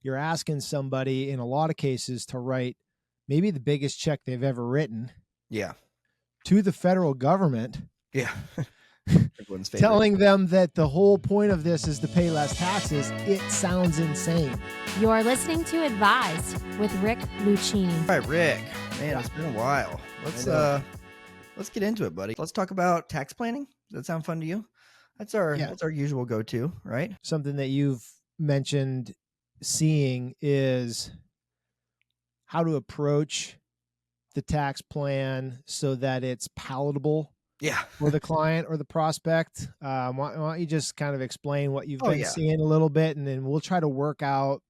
you're asking somebody in a lot of cases to write maybe the biggest check they've ever written Yeah. to the federal government. Yeah. Everyone's favorite. Telling them that the whole point of this is to pay less taxes. It sounds insane. You're listening to Advised with Rick Lucchini. All right, Rick. Man, it's been a while. Let's get into it, buddy. Let's talk about tax planning. Does that sound fun to you? That's our usual go-to, right? Something that you've mentioned seeing is how to approach the tax plan so that it's palatable for the client or the prospect. Why don't you just kind of explain what you've been seeing a little bit, and then we'll try to work out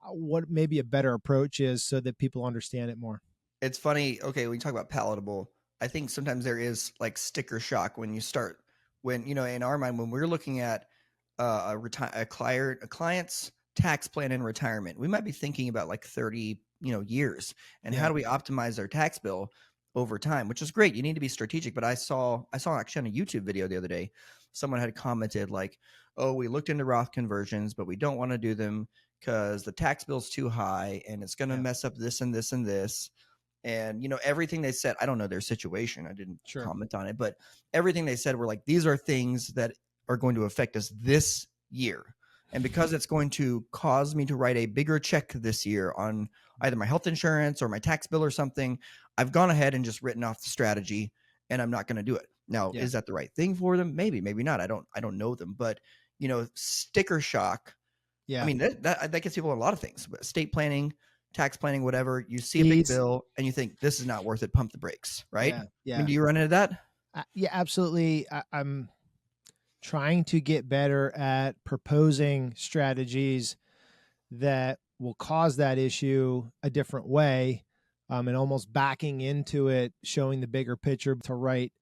what maybe a better approach is so that people understand it more. It's funny. Okay, when you talk about palatable, I think sometimes there is like sticker shock when you start, when, you know, in our mind, when we're looking at a client's tax plan in retirement, we might be thinking about like 30, years, and how do we optimize their tax bill over time, which is great. You need to be strategic. But I saw actually on a YouTube video the other day, someone had commented like, oh, we looked into Roth conversions, but we don't want to do them because the tax bill's too high and it's going to mess up this and this and this. And, everything they said, I don't know their situation. I didn't comment on it, but everything they said were like, these are things that are going to affect us this year. And because it's going to cause me to write a bigger check this year on either my health insurance or my tax bill or something, I've gone ahead and just written off the strategy and I'm not going to do it. Now, is that the right thing for them? Maybe, maybe not. I don't know them, but sticker shock. Yeah. I mean, that gets people a lot of things, estate planning, tax planning, whatever. You see a big bill and you think this is not worth it. Pump the brakes, right? Yeah. I mean, do you run into that? Yeah, absolutely. I'm trying to get better at proposing strategies that will cause that issue a different way, and almost backing into it, showing the bigger picture to write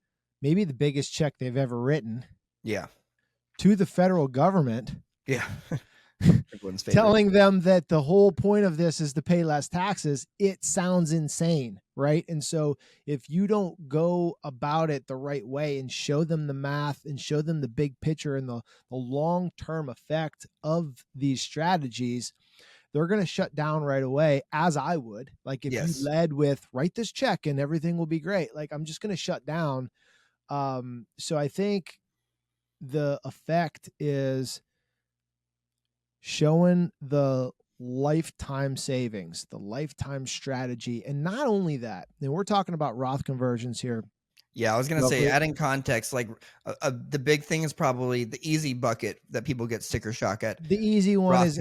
maybe the biggest check they've ever written. Yeah. To the federal government. Yeah. Everyone's favorite. Telling them that the whole point of this is to pay less taxes. It sounds insane, right? And so if you don't go about it the right way and show them the math and show them the big picture and the long-term effect of these strategies, they're going to shut down right away, as I would. Like if you led with write this check and everything will be great, like I'm just going to shut down. So I think the effect is showing the lifetime savings, the lifetime strategy. And not only that, and we're talking about Roth conversions here. Yeah, I was going to say, adding context, like the big thing is probably the easy bucket that people get sticker shock at. The easy one is,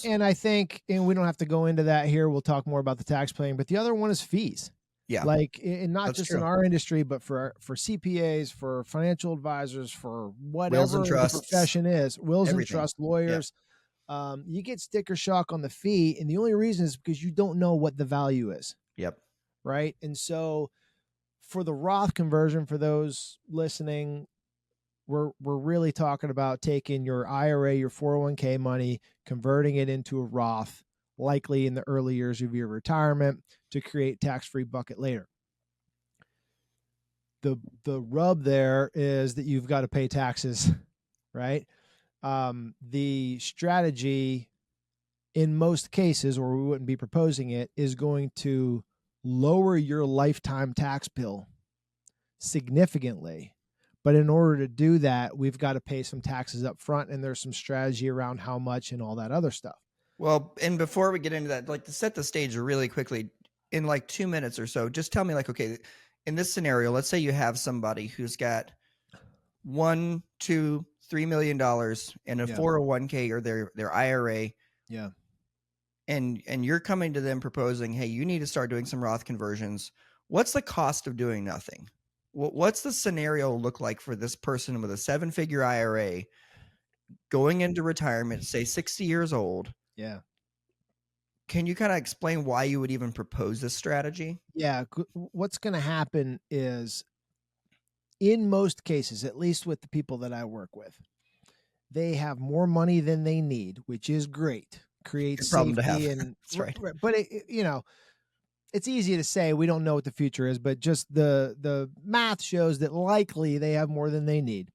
and I think, and we don't have to go into that here. We'll talk more about the tax planning, but the other one is fees. Yeah. Like, and not just in our industry, but for CPAs, for financial advisors, for whatever the profession is, wills and trust lawyers. Yeah. You get sticker shock on the fee, and the only reason is because you don't know what the value is. Yep. Right. And so for the Roth conversion, for those listening, we're really talking about taking your IRA, your 401k money, converting it into a Roth, likely in the early years of your retirement, to create tax-free bucket later. The rub there is that you've got to pay taxes, right? The strategy in most cases, or we wouldn't be proposing it, is going to lower your lifetime tax bill significantly. But in order to do that, we've got to pay some taxes up front, and there's some strategy around how much and all that other stuff. Well, and before we get into that, like to set the stage really quickly, in like 2 minutes or so, just tell me like, okay, in this scenario, let's say you have somebody who's got $1, $2, $3 million in a 401k or their IRA. Yeah. And you're coming to them proposing, hey, you need to start doing some Roth conversions. What's the cost of doing nothing? What's the scenario look like for this person with a 7-figure IRA going into retirement, say 60 years old? Yeah. Can you kind of explain why you would even propose this strategy? Yeah. What's going to happen is, in most cases, at least with the people that I work with, they have more money than they need, which is great. Creates safety. And that's right. But it's easy to say, we don't know what the future is, but just the math shows that likely they have more than they need.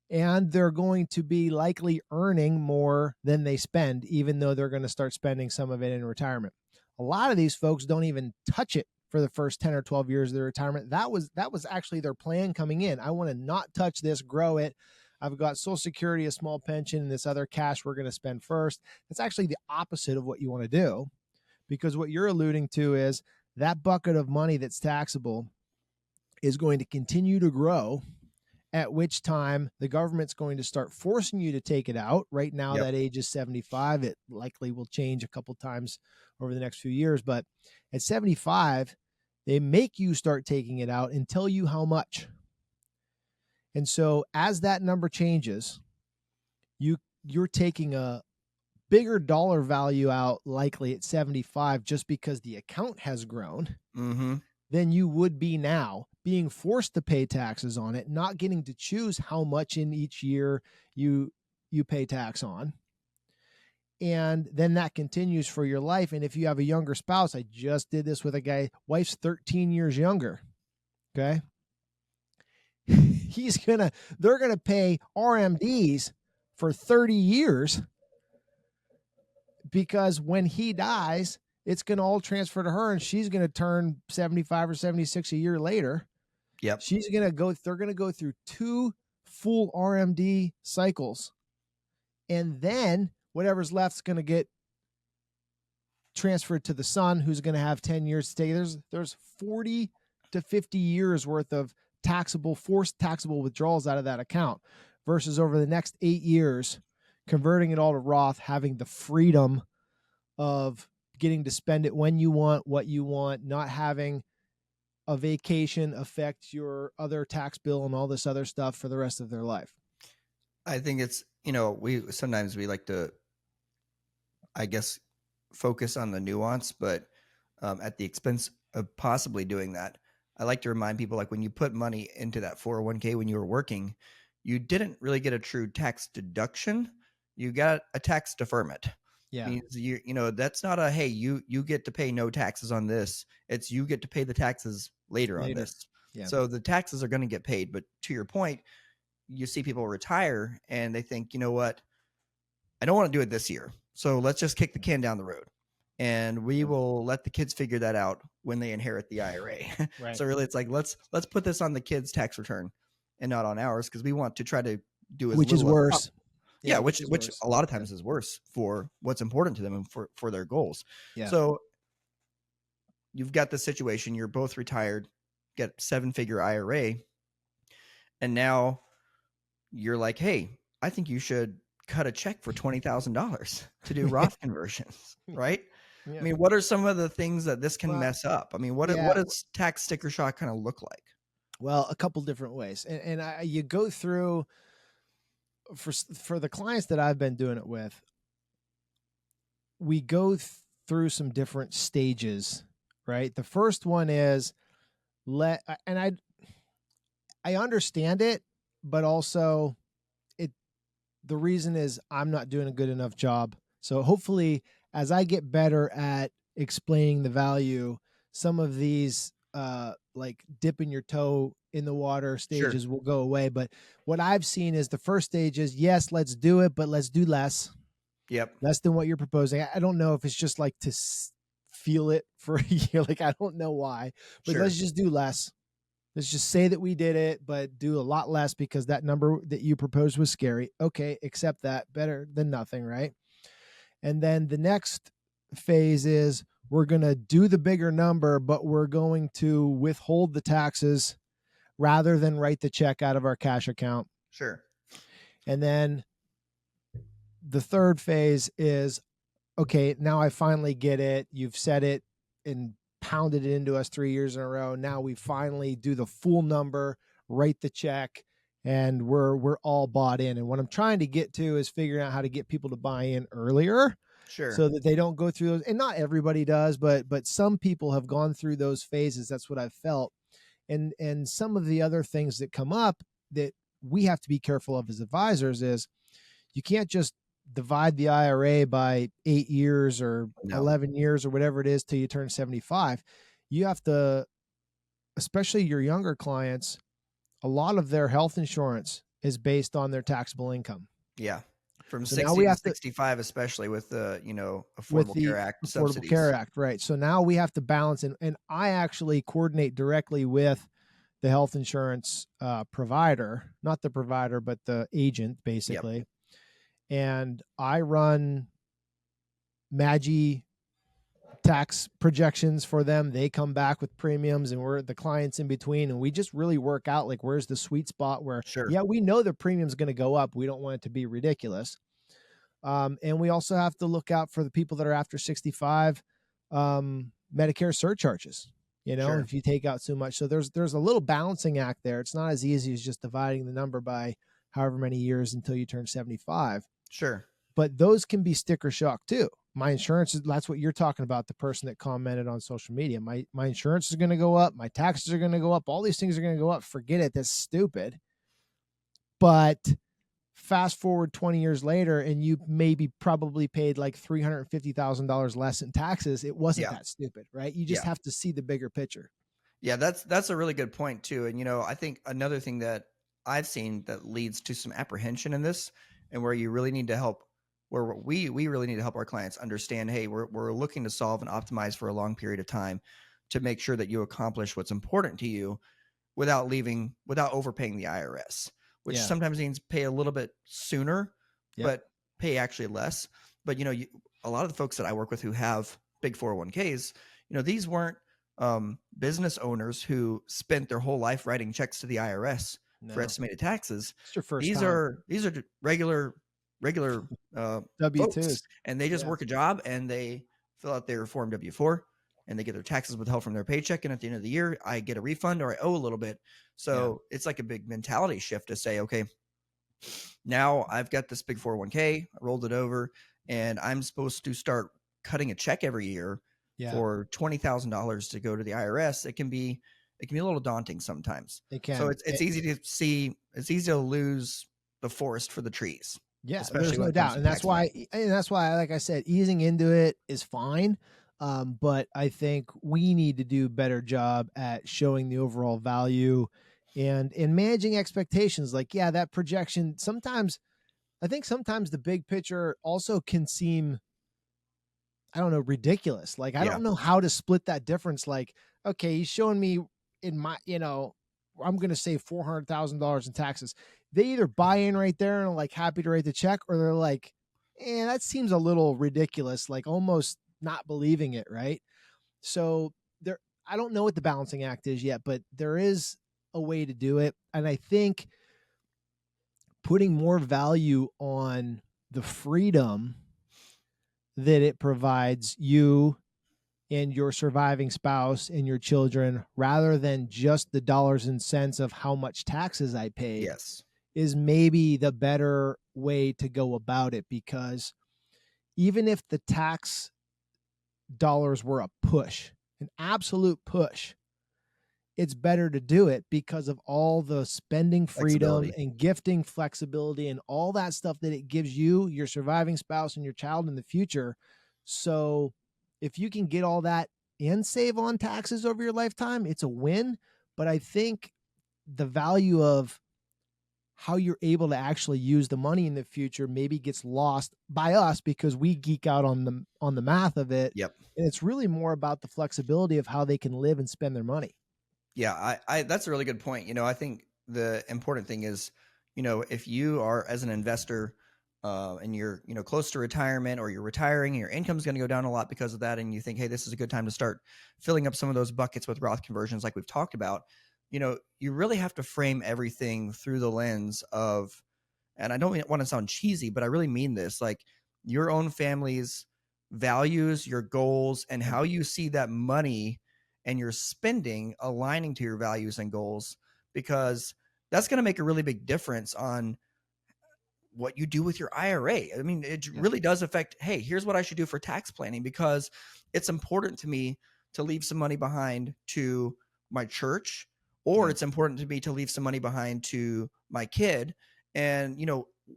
and they're going to be likely earning more than they spend, even though they're going to start spending some of it in retirement. A lot of these folks don't even touch it for the first 10 or 12 years of their retirement. That was actually their plan coming in. I want to not touch this, grow it. I've got Social Security, a small pension, and this other cash we're going to spend first. That's actually the opposite of what you want to do, because what you're alluding to is that bucket of money that's taxable is going to continue to grow, at which time the government's going to start forcing you to take it out. Right now, Yep. that age is 75. It likely will change a couple times over the next few years, but at 75, they make you start taking it out and tell you how much. And so as that number changes, you're taking a bigger dollar value out likely at 75 just because the account has grown than you would be now, being forced to pay taxes on it, not getting to choose how much in each year you pay tax on. And then that continues for your life. And if you have a younger spouse, I just did this with a guy, wife's 13 years younger. Okay. They're going to pay RMDs for 30 years, because when he dies, it's going to all transfer to her, and she's going to turn 75 or 76 a year later. Yep. They're going to go through 2 full RMD cycles, and then whatever's left is going to get transferred to the son, who's going to have 10 years to stay. There's 40 to 50 years worth of forced taxable withdrawals out of that account, versus over the next 8 years, converting it all to Roth, having the freedom of getting to spend it when you want, what you want, not having a vacation affect your other tax bill and all this other stuff for the rest of their life. I think it's, sometimes we like to, I guess, focus on the nuance, but at the expense of possibly doing that. I like to remind people, like, when you put money into that 401k when you were working, you didn't really get a true tax deduction. You got a tax deferment. Yeah. Means that's not a, hey, you get to pay no taxes on this. It's you get to pay the taxes later. On this. Yeah. So the taxes are going to get paid. But to your point, you see people retire and they think, you know what, I don't want to do it this year, so let's just kick the can down the road, and we will let the kids figure that out when they inherit the IRA. Right. So really, it's like, let's put this on the kids' tax return and not on ours, because we want to try to do as which is worse. Yeah, which a lot of times is worse for what's important to them and for their goals. Yeah. So you've got this situation, you're both retired, get 7-figure IRA, and now you're like, hey, I think you should cut a check for $20,000 to do Roth conversions, right? Yeah. I mean, what are some of the things that this can mess up? I mean, what does tax sticker shock kind of look like? Well, a couple different ways. And you go through, for the clients that I've been doing it with, we go through some different stages, right? The first one is I understand it, but also the reason is I'm not doing a good enough job. So hopefully, as I get better at explaining the value, some of these like dipping your toe in the water stages will go away. But what I've seen is the first stage is, yes, let's do it, but let's do less. Yep. Less than what you're proposing. I don't know if it's just like to feel it for a year. Like, I don't know why, but let's just do less. Let's just say that we did it, but do a lot less because that number that you proposed was scary. Okay, accept that. Better than nothing, right? And then the next phase is, we're going to do the bigger number, but we're going to withhold the taxes rather than write the check out of our cash account. Sure. And then the third phase is, okay, now I finally get it. You've said it and pounded it into us 3 years in a row. Now we finally do the full number, write the check, and we're all bought in. And what I'm trying to get to is figuring out how to get people to buy in earlier. Sure. So that they don't go through those. And not everybody does, but some people have gone through those phases. That's what I've felt. And some of the other things that come up that we have to be careful of as advisors is, you can't just divide the IRA by 8 years or 11 years or whatever it is till you turn 75. You have to, especially your younger clients, a lot of their health insurance is based on their taxable income. Yeah. From So now 60 we to have to, 65, especially with the, with Affordable the Care Act Affordable Care subsidies. Act, right? So now we have to balance, and I actually coordinate directly with the health insurance provider, not the provider, but the agent, Yep. basically. And I run Magi tax projections for them. They come back with premiums, and we're the clients in between, and we just really work out like where's the sweet spot where, Sure. yeah, we know the premium's going to go up. We don't want it to be ridiculous. And we also have to look out for the people that are after 65, Medicare surcharges, Sure. if you take out too much. So there's a little balancing act there. It's not as easy as just dividing the number by however many years until you turn 75. Sure. But those can be sticker shock too. My insurance is, that's what you're talking about, the person that commented on social media. My insurance is going to go up. My taxes are going to go up. All these things are going to go up. Forget it. That's stupid. But fast forward 20 years later, and you maybe probably paid like $350,000 less in taxes. It wasn't Yeah. that stupid, right? You just Yeah. have to see the bigger picture. Yeah, that's a really good point too. And I think another thing that I've seen that leads to some apprehension in this, and where you really need to help, where we really need to help our clients understand, hey, we're looking to solve and optimize for a long period of time to make sure that you accomplish what's important to you without overpaying the IRS, which Yeah. sometimes means pay a little bit sooner, Yep. but pay actually less. But a lot of the folks that I work with who have big 401ks, these weren't business owners who spent their whole life writing checks to the IRS for No, estimated taxes. it's your first These time. are regular W-2s. folks, and they just Yeah. work a job and they fill out their Form W-4, and they get their taxes withheld from their paycheck. And at the end of the year, I get a refund or I owe a little bit. So it's like a big mentality shift to say, okay, now I've got this big 401k, I rolled it over, and I'm supposed to start cutting a check every year Yeah. for $20,000 to go to the IRS. It can be a little daunting sometimes. They can. So it's easy to see, it's easy to lose the forest for the trees. Yeah, especially there's when no it comes doubt. to And tax that's why, like I said, easing into it is fine. But I think we need to do a better job at showing the overall value and in managing expectations. Like, yeah, that projection, I think sometimes the big picture also can seem, I don't know, ridiculous. Like, I Yeah. don't know how to split that difference. Like, okay, he's showing me in my, I'm going to save $400,000 in taxes. They either buy in right there and are like happy to write the check, or they're like, that seems a little ridiculous, like almost not believing it. Right. So I don't know what the balancing act is yet, but there is a way to do it. And I think putting more value on the freedom that it provides you and your surviving spouse and your children, rather than just the dollars and cents of how much taxes I paid, Yes. is maybe the better way to go about it. Because even if the tax dollars were a push, an absolute push, it's better to do it because of all the spending freedom Flexibility. and gifting flexibility and all that stuff that it gives you, your surviving spouse, and your child in the future. So if you can get all that and save on taxes over your lifetime, it's a win. But I think the value of how you're able to actually use the money in the future maybe gets lost by us because we geek out on the math of it. Yep. And it's really more about the flexibility of how they can live and spend their money. Yeah, I that's a really good point. I think the important thing is, if you are as an investor, and you're, close to retirement, or you're retiring and your income's going to go down a lot because of that, and you think, hey, this is a good time to start filling up some of those buckets with Roth conversions like we've talked about, you really have to frame everything through the lens of, and I don't want to sound cheesy, but I really mean this, like your own family's values, your goals, and how you see that money and your spending aligning to your values and goals, because that's going to make a really big difference on what you do with your IRA. I mean, it really does affect, hey, here's what I should do for tax planning, because it's important to me to leave some money behind to my church, or it's important to me to leave some money behind to my kid. And,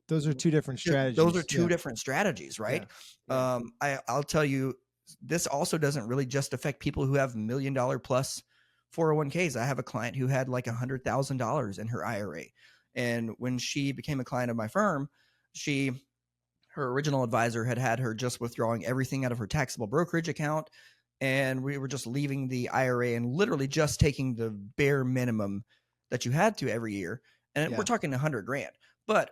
those are two different strategies. Those are two different strategies, right? Yeah. I'll tell you, this also doesn't really just affect people who have $1 million plus 401ks. I have a client who had like $100,000 in her IRA, And when she became a client of my firm, her original advisor had her just withdrawing everything out of her taxable brokerage account. And we were just leaving the IRA and literally just taking the bare minimum that you had to every year. And we're talking $100,000. But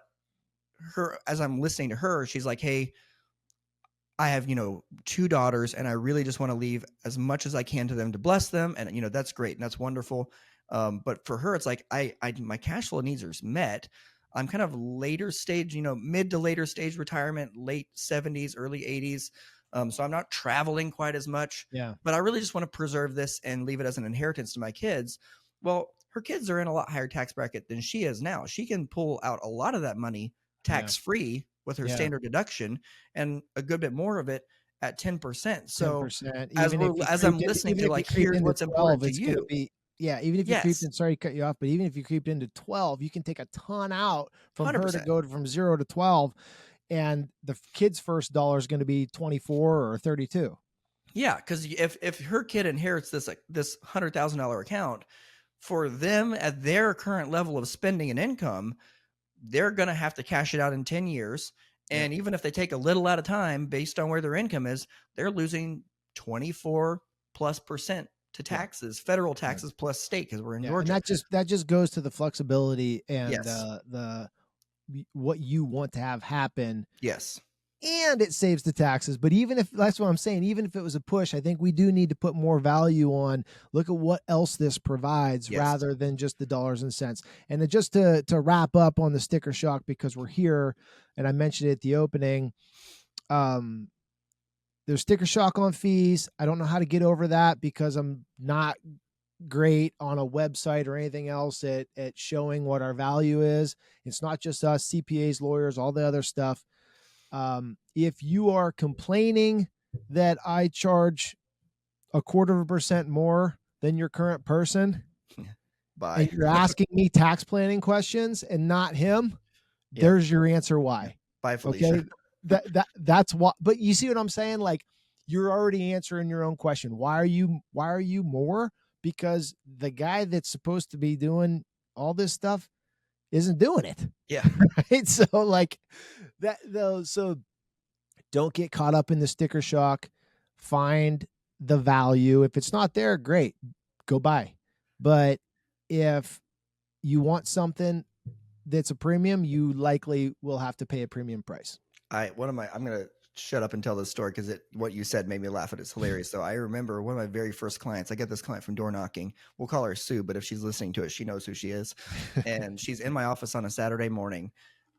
as I'm listening to her, she's like, hey, I have, 2 daughters, and I really just want to leave as much as I can to them to bless them. And, that's great. And that's wonderful. But for her, it's like, my cash flow needs are met. I'm kind of later stage, mid to later stage retirement, late 70s, early 80s. So I'm not traveling quite as much, but I really just want to preserve this and leave it as an inheritance to my kids. Well, her kids are in a lot higher tax bracket than she is now. She can pull out a lot of that money tax-free with her standard deduction, and a good bit more of it at 10%. So 10%, as I'm listening to, like, here's what's important to you. Even if you creeped in, sorry to cut you off, but even if you creeped into 12, you can take a ton out from 100%. her to go from 0 to 12. And the kid's first dollar is going to be 24 or 32. Yeah. Cause if her kid inherits this $100,000 account, for them at their current level of spending and income, they're going to have to cash it out in 10 years. And even if they take a little at a time based on where their income is, they're losing 24+% to taxes, federal taxes plus state, because we're in Georgia. And that just goes to the flexibility and what you want to have happen. Yes. And it saves the taxes. But even if that's what I'm saying, even if it was a push, I think we do need to put more value on, look at what else this provides rather than just the dollars and cents. And just to wrap up on the sticker shock, because we're here and I mentioned it at the opening, there's sticker shock on fees. I don't know how to get over that because I'm not great on a website or anything else at showing what our value is. It's not just us, CPAs, lawyers, all the other stuff. If you are complaining that I charge 0.25% more than your current person, and you're asking me tax planning questions and not him, there's your answer why. Bye, Felicia. Okay. That's what, but you see what I'm saying? Like, you're already answering your own question. Why are you more? Because the guy that's supposed to be doing all this stuff isn't doing it. Yeah. Right. So like that though. So don't get caught up in the sticker shock. Find the value. If it's not there, great, go buy. But if you want something that's a premium, you likely will have to pay a premium price. I'm going to shut up and tell this story because what you said made me laugh, and it's hilarious. So I remember one of my very first clients. I get this client from door knocking. We'll call her Sue, but if she's listening to it, she knows who she is. And she's in my office on a Saturday morning,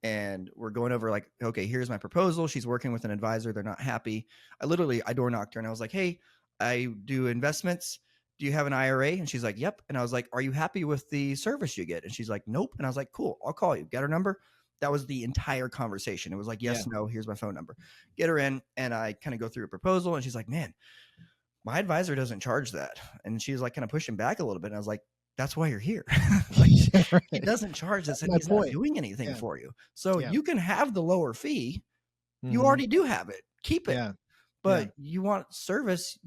and we're going over like, okay, here's my proposal. She's working with an advisor. They're not happy. I door knocked her and I was like, hey, I do investments. Do you have an IRA? And she's like, yep. And I was like, are you happy with the service you get? And she's like, nope. And I was like, cool, I'll call you. Got her number. That was the entire conversation. It was like, yes, no, here's my phone number. Get her in. And I kind of go through a proposal. And she's like, man, my advisor doesn't charge that. And she's like kind of pushing back a little bit. And I was like, that's why you're here. Like, he doesn't charge this and he's not doing anything for you. So you can have the lower fee. You already do have it. Keep it. But you want service.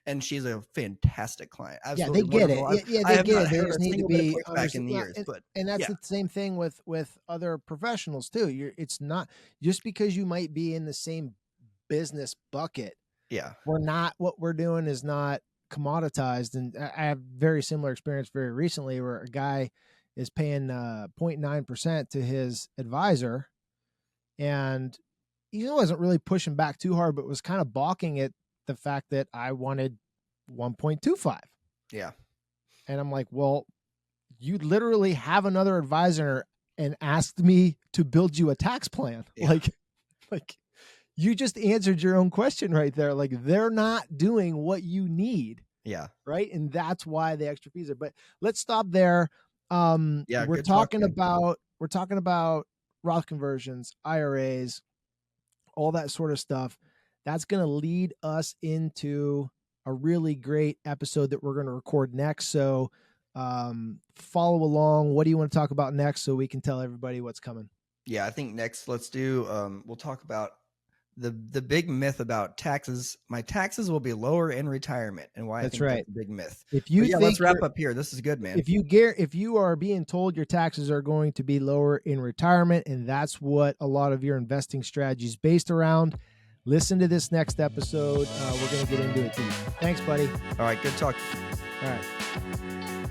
And she's a fantastic client. Absolutely they get it. They get it. They just need to be back in the years. And that's the same thing with other professionals too. It's not just because you might be in the same business bucket. Yeah. What we're doing is not commoditized. And I have very similar experience very recently where a guy is paying 0.9% to his advisor, and he wasn't really pushing back too hard, but was kind of balking at the fact that I wanted 1.25. Yeah. And I'm like, well, you literally have another advisor and asked me to build you a tax plan. Yeah. Like you just answered your own question right there. Like, they're not doing what you need. Yeah. Right. And that's why the extra fees are, but let's stop there. We're talking about Roth conversions, IRAs, all that sort of stuff. That's going to lead us into a really great episode that we're going to record next. So follow along. What do you want to talk about next so we can tell everybody what's coming? Yeah, I think next we'll talk about the big myth about taxes, my taxes will be lower in retirement, and why That's I think right. that's a big myth. If you But yeah, think let's wrap you're- up here. This is good, man. if you are being told your taxes are going to be lower in retirement, and that's what a lot of your investing strategy is based around, listen to this next episode. We're going to get into it deep. Thanks, buddy. All right, good talk. All right.